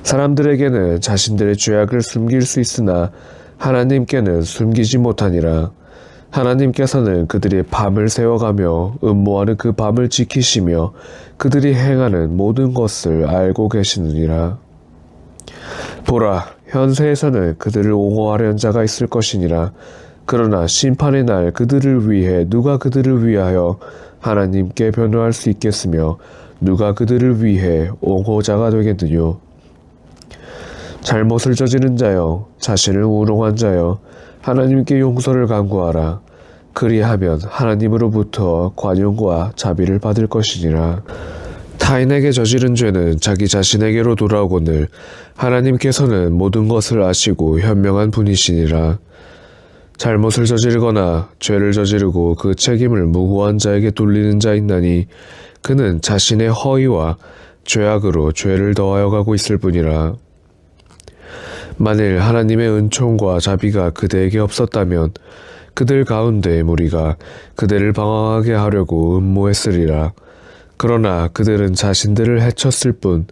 사람들에게는 자신들의 죄악을 숨길 수 있으나 하나님께는 숨기지 못하니라. 하나님께서는 그들의 밤을 새워가며 음모하는 그 밤을 지키시며 그들이 행하는 모든 것을 알고 계시느니라. 보라, 현세에서는 그들을 옹호하려는 자가 있을 것이니라. 그러나 심판의 날 그들을 위해 누가 그들을 위하여 하나님께 변호할 수 있겠으며 누가 그들을 위해 옹호자가 되겠느뇨. 잘못을 저지른 자여, 자신을 우롱한 자여, 하나님께 용서를 간구하라. 그리하면 하나님으로부터 관용과 자비를 받을 것이니라. 타인에게 저지른 죄는 자기 자신에게로 돌아오거늘 하나님께서는 모든 것을 아시고 현명한 분이시니라. 잘못을 저지르거나 죄를 저지르고 그 책임을 무고한 자에게 돌리는 자 있나니 그는 자신의 허위와 죄악으로 죄를 더하여 가고 있을 뿐이라. 만일 하나님의 은총과 자비가 그대에게 없었다면 그들 가운데 무리가 그대를 방황하게 하려고 음모했으리라. 그러나 그들은 자신들을 해쳤을 뿐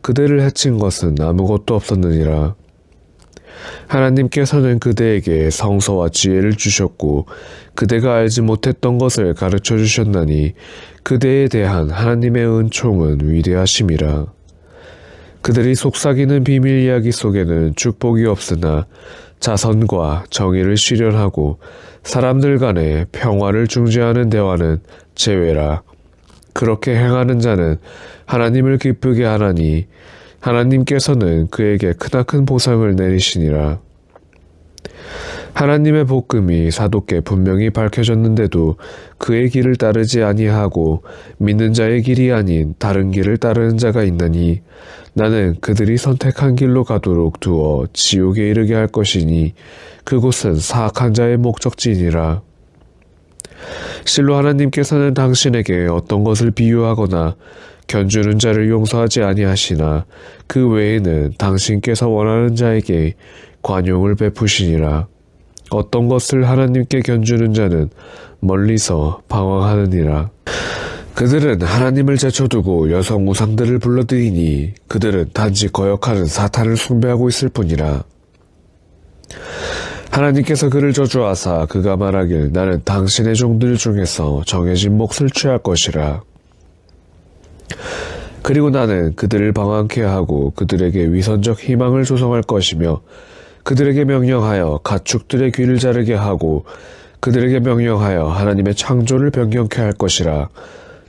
그들을 해친 것은 아무것도 없었느니라. 하나님께서는 그대에게 성서와 지혜를 주셨고 그대가 알지 못했던 것을 가르쳐 주셨나니 그대에 대한 하나님의 은총은 위대하심이라. 그들이 속삭이는 비밀 이야기 속에는 축복이 없으나 자선과 정의를 실현하고 사람들 간의 평화를 중재하는 대화는 제외라. 그렇게 행하는 자는 하나님을 기쁘게 하나니 하나님께서는 그에게 크나큰 보상을 내리시니라. 하나님의 복음이 사도께 분명히 밝혀졌는데도 그의 길을 따르지 아니하고 믿는 자의 길이 아닌 다른 길을 따르는 자가 있나니 나는 그들이 선택한 길로 가도록 두어 지옥에 이르게 할 것이니 그곳은 사악한 자의 목적지니라. 실로 하나님께서는 당신에게 어떤 것을 비유하거나 견주는 자를 용서하지 아니하시나 그 외에는 당신께서 원하는 자에게 관용을 베푸시니라. 어떤 것을 하나님께 견주는 자는 멀리서 방황하느니라. 그들은 하나님을 제쳐두고 여성 우상들을 불러들이니 그들은 단지 거역하는 사탄을 숭배하고 있을 뿐이라. 하나님께서 그를 저주하사 그가 말하길 나는 당신의 종들 중에서 정해진 몫을 취할 것이라. 그리고 나는 그들을 방황케 하고 그들에게 위선적 희망을 조성할 것이며 그들에게 명령하여 가축들의 귀를 자르게 하고 그들에게 명령하여 하나님의 창조를 변경케 할 것이라.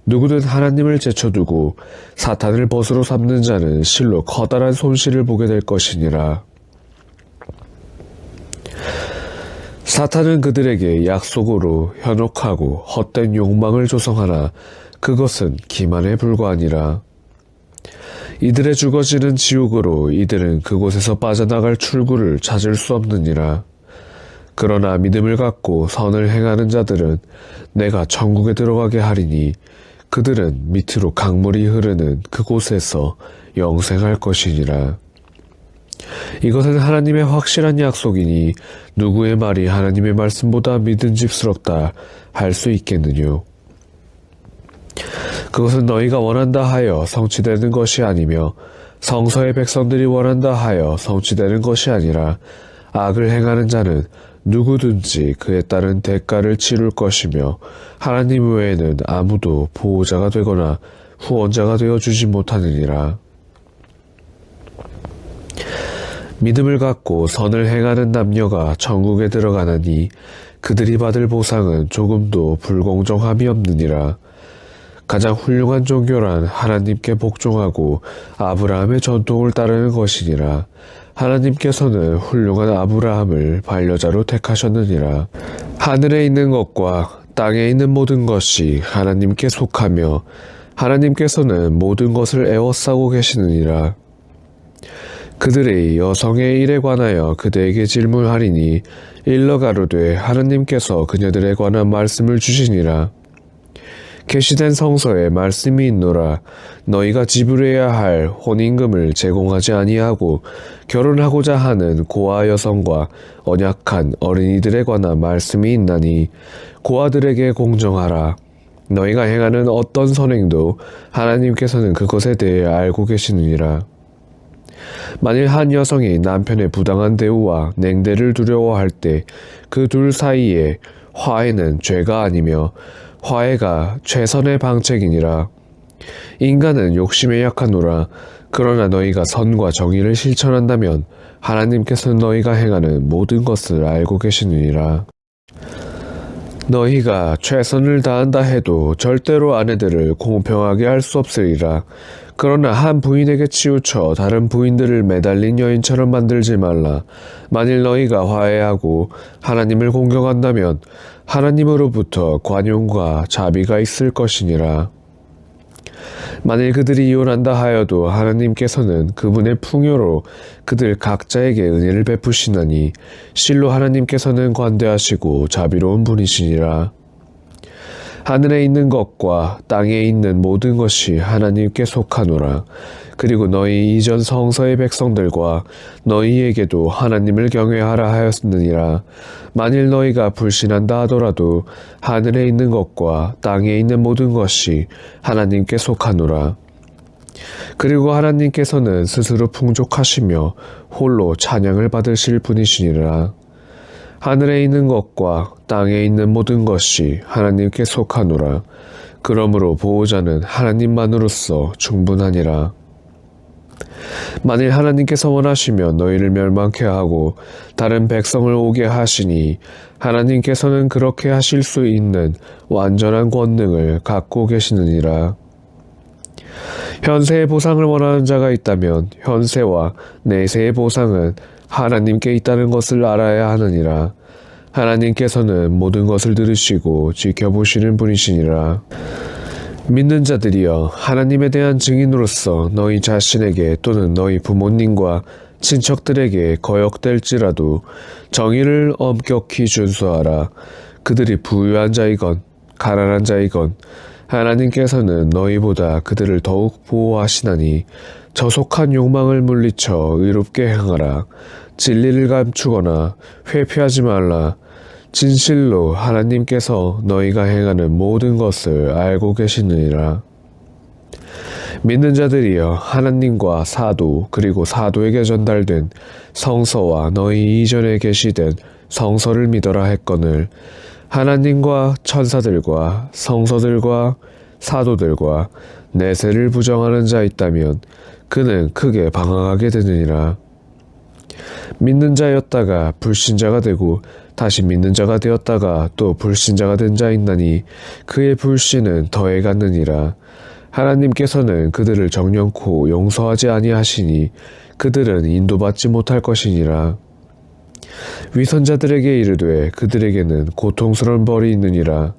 누구든 하나님을 제쳐두고 사탄을 벗으로 삼는 자는 실로 커다란 손실을 보게 될 것이니라. 사탄은 그들에게 약속으로 현혹하고 헛된 욕망을 조성하나 그것은 기만에 불과하니라. 이들의 죽어지는 지옥으로 이들은 그곳에서 빠져나갈 출구를 찾을 수 없느니라. 그러나 믿음을 갖고 선을 행하는 자들은 내가 천국에 들어가게 하리니 그들은 밑으로 강물이 흐르는 그곳에서 영생할 것이니라. 이것은 하나님의 확실한 약속이니 누구의 말이 하나님의 말씀보다 믿음직스럽다 할 수 있겠느뇨. 그것은 너희가 원한다 하여 성취되는 것이 아니며 성서의 백성들이 원한다 하여 성취되는 것이 아니라 악을 행하는 자는 누구든지 그에 따른 대가를 치룰 것이며 하나님 외에는 아무도 보호자가 되거나 후원자가 되어주지 못하느니라. 믿음을 갖고 선을 행하는 남녀가 천국에 들어가나니 그들이 받을 보상은 조금도 불공정함이 없느니라. 가장 훌륭한 종교란 하나님께 복종하고 아브라함의 전통을 따르는 것이니라. 하나님께서는 훌륭한 아브라함을 반려자로 택하셨느니라. 하늘에 있는 것과 땅에 있는 모든 것이 하나님께 속하며 하나님께서는 모든 것을 에워싸고 계시느니라. 그들의 여성의 일에 관하여 그대에게 질문하리니 일러 가로되 하나님께서 그녀들에 관한 말씀을 주시니라. 계시된 성서에 말씀이 있노라. 너희가 지불해야 할 혼인금을 제공하지 아니하고 결혼하고자 하는 고아 여성과 언약한 어린이들에 관한 말씀이 있나니 고아들에게 공정하라. 너희가 행하는 어떤 선행도 하나님께서는 그것에 대해 알고 계시느니라. 만일 한 여성이 남편의 부당한 대우와 냉대를 두려워할 때 그 둘 사이에 화해는 죄가 아니며 화해가 최선의 방책이니라. 인간은 욕심에 약하노라. 그러나 너희가 선과 정의를 실천한다면 하나님께서는 너희가 행하는 모든 것을 알고 계시느니라. 너희가 최선을 다한다 해도 절대로 아내들을 공평하게 할 수 없으리라. 그러나 한 부인에게 치우쳐 다른 부인들을 매달린 여인처럼 만들지 말라. 만일 너희가 화해하고 하나님을 공경한다면 하나님으로부터 관용과 자비가 있을 것이니라. 만일 그들이 이혼한다 하여도 하나님께서는 그분의 풍요로 그들 각자에게 은혜를 베푸시나니 실로 하나님께서는 관대하시고 자비로운 분이시니라. 하늘에 있는 것과 땅에 있는 모든 것이 하나님께 속하노라. 그리고 너희 이전 성서의 백성들과 너희에게도 하나님을 경외하라 하였느니라. 만일 너희가 불신한다 하더라도 하늘에 있는 것과 땅에 있는 모든 것이 하나님께 속하노라. 그리고 하나님께서는 스스로 풍족하시며 홀로 찬양을 받으실 분이시니라. 하늘에 있는 것과 땅에 있는 모든 것이 하나님께 속하노라. 그러므로 보호자는 하나님만으로서 충분하니라. 만일 하나님께서 원하시면 너희를 멸망케 하고 다른 백성을 오게 하시니 하나님께서는 그렇게 하실 수 있는 완전한 권능을 갖고 계시느니라. 현세의 보상을 원하는 자가 있다면 현세와 내세의 보상은 하나님께 있다는 것을 알아야 하느니라. 하나님께서는 모든 것을 들으시고 지켜보시는 분이시니라. 믿는 자들이여, 하나님에 대한 증인으로서 너희 자신에게 또는 너희 부모님과 친척들에게 거역될지라도 정의를 엄격히 준수하라. 그들이 부유한 자이건 가난한 자이건 하나님께서는 너희보다 그들을 더욱 보호하시나니 저속한 욕망을 물리쳐 의롭게 행하라. 진리를 감추거나 회피하지 말라. 진실로 하나님께서 너희가 행하는 모든 것을 알고 계시느니라. 믿는 자들이여, 하나님과 사도 그리고 사도에게 전달된 성서와 너희 이전에 계시된 성서를 믿어라 했거늘 하나님과 천사들과 성서들과 사도들과 내세를 부정하는 자 있다면 그는 크게 방황하게 되느니라. 믿는 자였다가 불신자가 되고 다시 믿는 자가 되었다가 또 불신자가 된 자 있나니 그의 불신은 더해갔느니라. 하나님께서는 그들을 정령코 용서하지 아니하시니 그들은 인도받지 못할 것이니라. 위선자들에게 이르되 그들에게는 고통스러운 벌이 있느니라.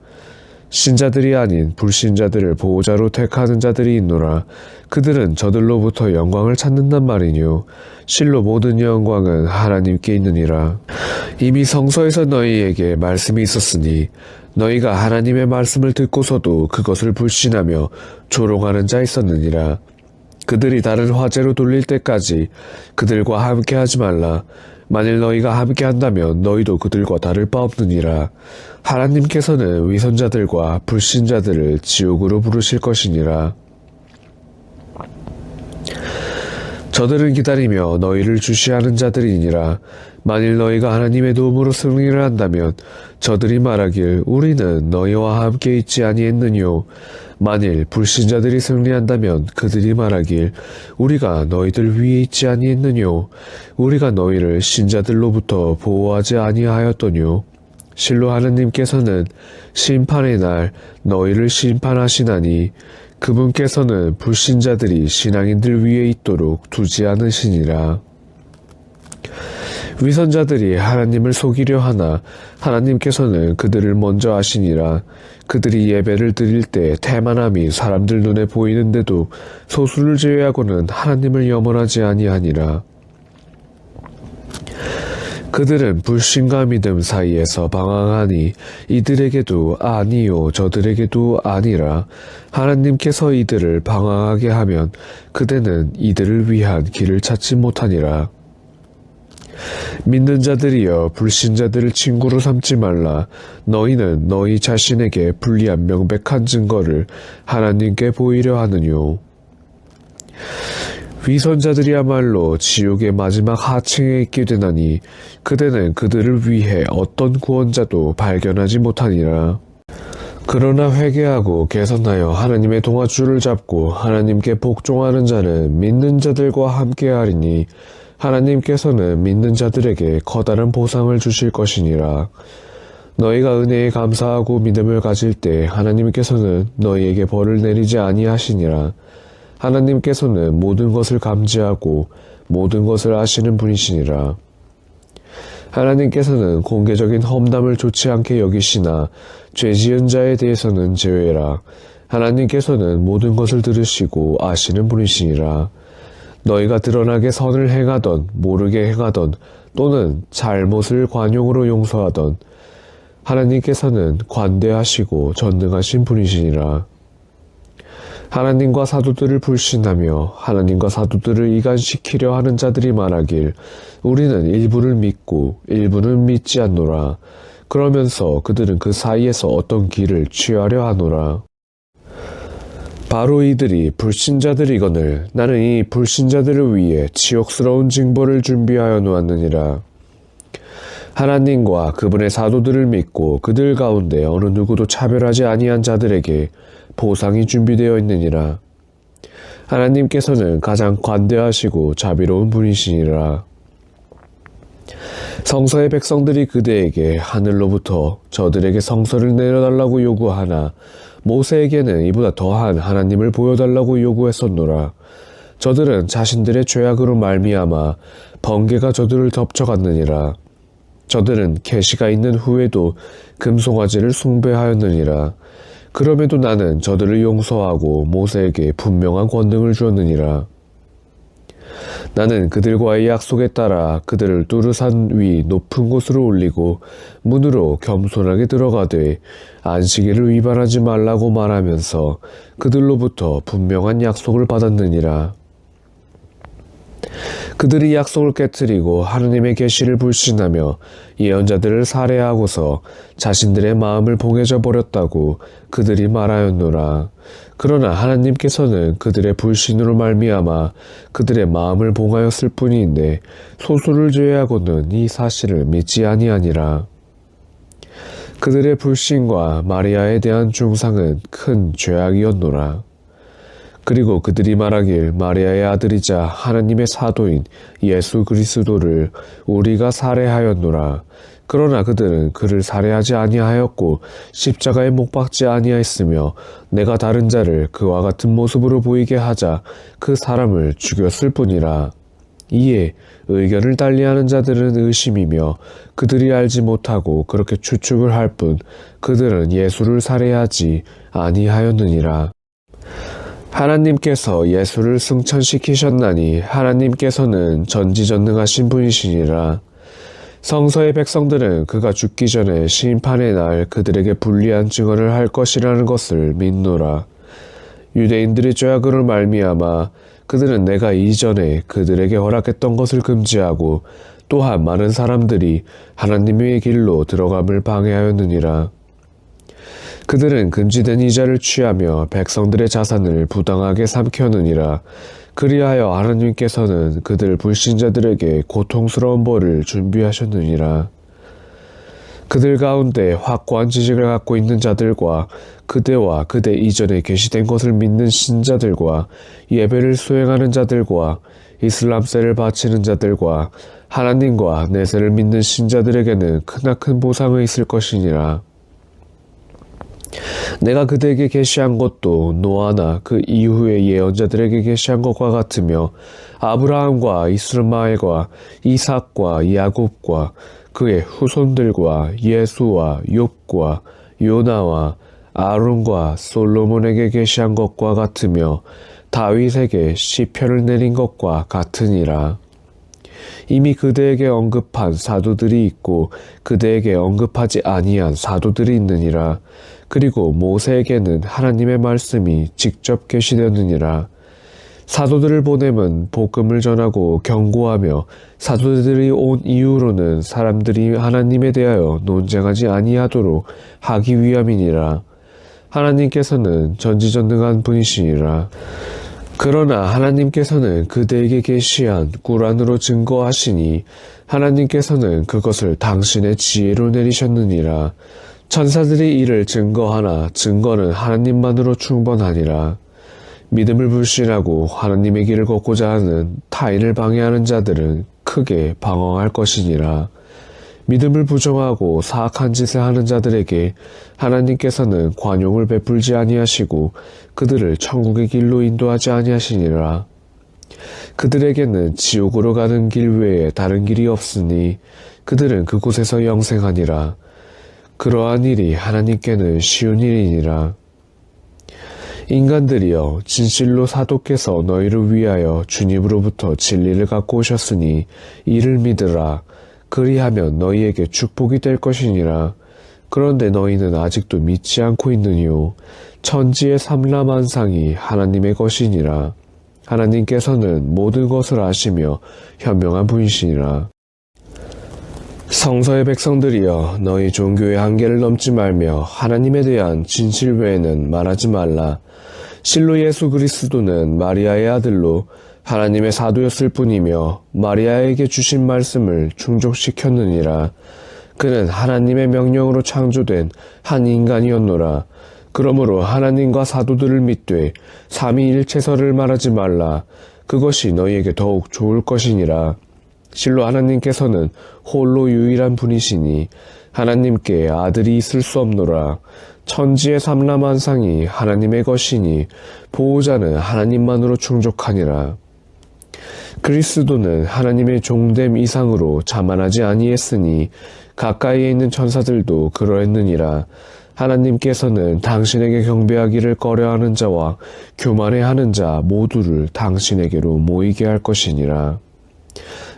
신자들이 아닌 불신자들을 보호자로 택하는 자들이 있노라. 그들은 저들로부터 영광을 찾는단 말이뇨. 실로 모든 영광은 하나님께 있느니라. 이미 성서에서 너희에게 말씀이 있었으니 너희가 하나님의 말씀을 듣고서도 그것을 불신하며 조롱하는 자 있었느니라. 그들이 다른 화제로 돌릴 때까지 그들과 함께 하지 말라. 만일 너희가 함께 한다면 너희도 그들과 다를 바 없느니라. 하나님께서는 위선자들과 불신자들을 지옥으로 부르실 것이니라. 저들은 기다리며 너희를 주시하는 자들이니라. 만일 너희가 하나님의 도움으로 승리를 한다면 저들이 말하길 우리는 너희와 함께 있지 아니했느뇨. 만일 불신자들이 승리한다면 그들이 말하길 우리가 너희들 위에 있지 아니했느뇨. 우리가 너희를 신자들로부터 보호하지 아니하였더뇨. 실로 하나님께서는 심판의 날 너희를 심판하시나니 그분께서는 불신자들이 신앙인들 위에 있도록 두지 않으시니라. 위선자들이 하나님을 속이려 하나 하나님께서는 그들을 먼저 아시니라. 그들이 예배를 드릴 때 태만함이 사람들 눈에 보이는데도 소수를 제외하고는 하나님을 염원하지 아니하니라. 그들은 불신과 믿음 사이에서 방황하니 이들에게도 아니요 저들에게도 아니라. 하나님께서 이들을 방황하게 하면 그대는 이들을 위한 길을 찾지 못하니라. 믿는 자들이여, 불신자들을 친구로 삼지 말라. 너희는 너희 자신에게 불리한 명백한 증거를 하나님께 보이려 하느뇨. 위선자들이야말로 지옥의 마지막 하층에 있게 되나니 그대는 그들을 위해 어떤 구원자도 발견하지 못하니라. 그러나 회개하고 개선하여 하나님의 동아줄을 잡고 하나님께 복종하는 자는 믿는 자들과 함께하리니 하나님께서는 믿는 자들에게 커다란 보상을 주실 것이니라. 너희가 은혜에 감사하고 믿음을 가질 때 하나님께서는 너희에게 벌을 내리지 아니하시니라. 하나님께서는 모든 것을 감지하고 모든 것을 아시는 분이시니라. 하나님께서는 공개적인 험담을 좋지 않게 여기시나 죄 지은 자에 대해서는 제외라. 하나님께서는 모든 것을 들으시고 아시는 분이시니라. 너희가 드러나게 선을 행하던 모르게 행하던 또는 잘못을 관용으로 용서하던 하나님께서는 관대하시고 전능하신 분이시니라. 하나님과 사도들을 불신하며 하나님과 사도들을 이간시키려 하는 자들이 말하길 우리는 일부를 믿고 일부는 믿지 않노라. 그러면서 그들은 그 사이에서 어떤 길을 취하려 하노라. 바로 이들이 불신자들이거늘 나는 이 불신자들을 위해 치욕스러운 징벌을 준비하여 놓았느니라. 하나님과 그분의 사도들을 믿고 그들 가운데 어느 누구도 차별하지 아니한 자들에게 보상이 준비되어 있느니라. 하나님께서는 가장 관대하시고 자비로운 분이시니라. 성서의 백성들이 그대에게 하늘로부터 저들에게 성서를 내려달라고 요구하나 모세에게는 이보다 더한 하나님을 보여달라고 요구했었노라. 저들은 자신들의 죄악으로 말미암아 번개가 저들을 덮쳐갔느니라. 저들은 계시가 있는 후에도 금송아지를 숭배하였느니라. 그럼에도 나는 저들을 용서하고 모세에게 분명한 권능을 주었느니라. 나는 그들과의 약속에 따라 그들을 두르산 위 높은 곳으로 올리고 문으로 겸손하게 들어가되 안식일을 위반하지 말라고 말하면서 그들로부터 분명한 약속을 받았느니라. 그들이 약속을 깨뜨리고 하느님의 계시를 불신하며 예언자들을 살해하고서 자신들의 마음을 봉해져 버렸다고 그들이 말하였노라. 그러나 하나님께서는 그들의 불신으로 말미암아 그들의 마음을 봉하였을 뿐인데 소수를 제외하고는 이 사실을 믿지 아니하니라. 그들의 불신과 마리아에 대한 중상은 큰 죄악이었노라. 그리고 그들이 말하길 마리아의 아들이자 하나님의 사도인 예수 그리스도를 우리가 살해하였노라. 그러나 그들은 그를 살해하지 아니하였고 십자가에 못 박지 아니하였으며 내가 다른 자를 그와 같은 모습으로 보이게 하자 그 사람을 죽였을 뿐이라. 이에 의견을 달리하는 자들은 의심이며 그들이 알지 못하고 그렇게 추측을 할 뿐 그들은 예수를 살해하지 아니하였느니라. 하나님께서 예수를 승천시키셨나니 하나님께서는 전지전능하신 분이시니라. 성서의 백성들은 그가 죽기 전에 심판의 날 그들에게 불리한 증언을 할 것이라는 것을 믿노라. 유대인들의 죄악으로 말미암아 그들은 내가 이전에 그들에게 허락했던 것을 금지하고 또한 많은 사람들이 하나님의 길로 들어감을 방해하였느니라. 그들은 금지된 이자를 취하며 백성들의 자산을 부당하게 삼켰느니라. 그리하여 하나님께서는 그들 불신자들에게 고통스러운 벌을 준비하셨느니라. 그들 가운데 확고한 지식을 갖고 있는 자들과 그대와 그대 이전에 계시된 것을 믿는 신자들과 예배를 수행하는 자들과 이슬람세를 바치는 자들과 하나님과 내세를 믿는 신자들에게는 크나큰 보상이 있을 것이니라. 내가 그대에게 계시한 것도 노아나 그 이후의 예언자들에게 계시한 것과 같으며 아브라함과 이스마엘과 이삭과 야곱과 그의 후손들과 예수와 욥과 요나와 아론과 솔로몬에게 계시한 것과 같으며 다윗에게 시편을 내린 것과 같으니라. 이미 그대에게 언급한 사도들이 있고 그대에게 언급하지 아니한 사도들이 있느니라. 그리고 모세에게는 하나님의 말씀이 직접 계시되느니라. 사도들을 보내면 복음을 전하고 경고하며 사도들이 온 이후로는 사람들이 하나님에 대하여 논쟁하지 아니하도록 하기 위함이니라. 하나님께서는 전지전능한 분이시니라. 그러나 하나님께서는 그대에게 계시한 꾸란으로 증거하시니 하나님께서는 그것을 당신의 지혜로 내리셨느니라. 천사들이 이를 증거하나 증거는 하나님만으로 충분하니라. 믿음을 불신하고 하나님의 길을 걷고자 하는 타인을 방해하는 자들은 크게 방황할 것이니라. 믿음을 부정하고 사악한 짓을 하는 자들에게 하나님께서는 관용을 베풀지 아니하시고 그들을 천국의 길로 인도하지 아니하시니라. 그들에게는 지옥으로 가는 길 외에 다른 길이 없으니 그들은 그곳에서 영생하니라. 그러한 일이 하나님께는 쉬운 일이니라. 인간들이여, 진실로 사도께서 너희를 위하여 주님으로부터 진리를 갖고 오셨으니 이를 믿으라. 그리하면 너희에게 축복이 될 것이니라. 그런데 너희는 아직도 믿지 않고 있느니요. 천지의 삼라만상이 하나님의 것이니라. 하나님께서는 모든 것을 아시며 현명한 분이시니라. 성서의 백성들이여, 너희 종교의 한계를 넘지 말며 하나님에 대한 진실 외에는 말하지 말라. 실로 예수 그리스도는 마리아의 아들로 하나님의 사도였을 뿐이며 마리아에게 주신 말씀을 충족시켰느니라. 그는 하나님의 명령으로 창조된 한 인간이었노라. 그러므로 하나님과 사도들을 믿되 삼위일체설을 말하지 말라. 그것이 너희에게 더욱 좋을 것이니라. 실로 하나님께서는 홀로 유일한 분이시니 하나님께 아들이 있을 수 없노라. 천지의 삼라만상이 하나님의 것이니 보호자는 하나님만으로 충족하니라. 그리스도는 하나님의 종됨 이상으로 자만하지 아니했으니 가까이에 있는 천사들도 그러했느니라. 하나님께서는 당신에게 경배하기를 꺼려하는 자와 교만해하는 자 모두를 당신에게로 모이게 할 것이니라.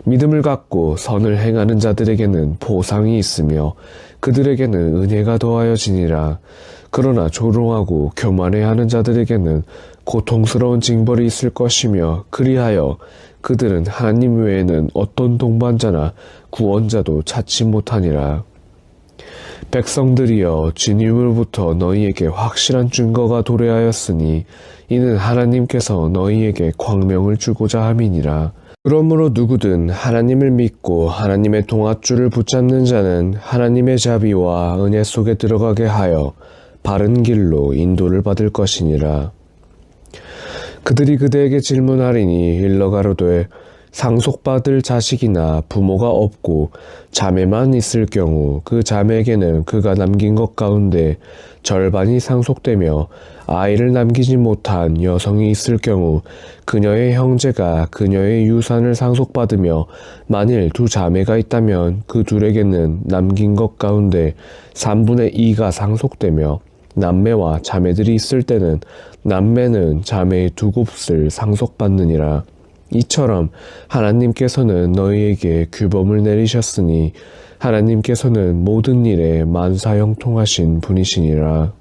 믿음을 갖고 선을 행하는 자들에게는 보상이 있으며 그들에게는 은혜가 더하여지니라. 그러나 조롱하고 교만해하는 자들에게는 고통스러운 징벌이 있을 것이며 그리하여 그들은 하나님 외에는 어떤 동반자나 구원자도 찾지 못하니라. 백성들이여 주님으로부터 너희에게 확실한 증거가 도래하였으니 이는 하나님께서 너희에게 광명을 주고자 함이니라. 그러므로 누구든 하나님을 믿고 하나님의 동아줄을 붙잡는 자는 하나님의 자비와 은혜 속에 들어가게 하여 바른 길로 인도를 받을 것이니라. 그들이 그대에게 질문하리니 일러 가로되 상속받을 자식이나 부모가 없고 자매만 있을 경우 그 자매에게는 그가 남긴 것 가운데 절반이 상속되며 아이를 남기지 못한 여성이 있을 경우 그녀의 형제가 그녀의 유산을 상속받으며 만일 두 자매가 있다면 그 둘에게는 남긴 것 가운데 3분의 2가 상속되며 남매와 자매들이 있을 때는 남매는 자매의 두 곱을 상속받느니라. 이처럼 하나님께서는 너희에게 규범을 내리셨으니 하나님께서는 모든 일에 만사형통하신 분이시니라.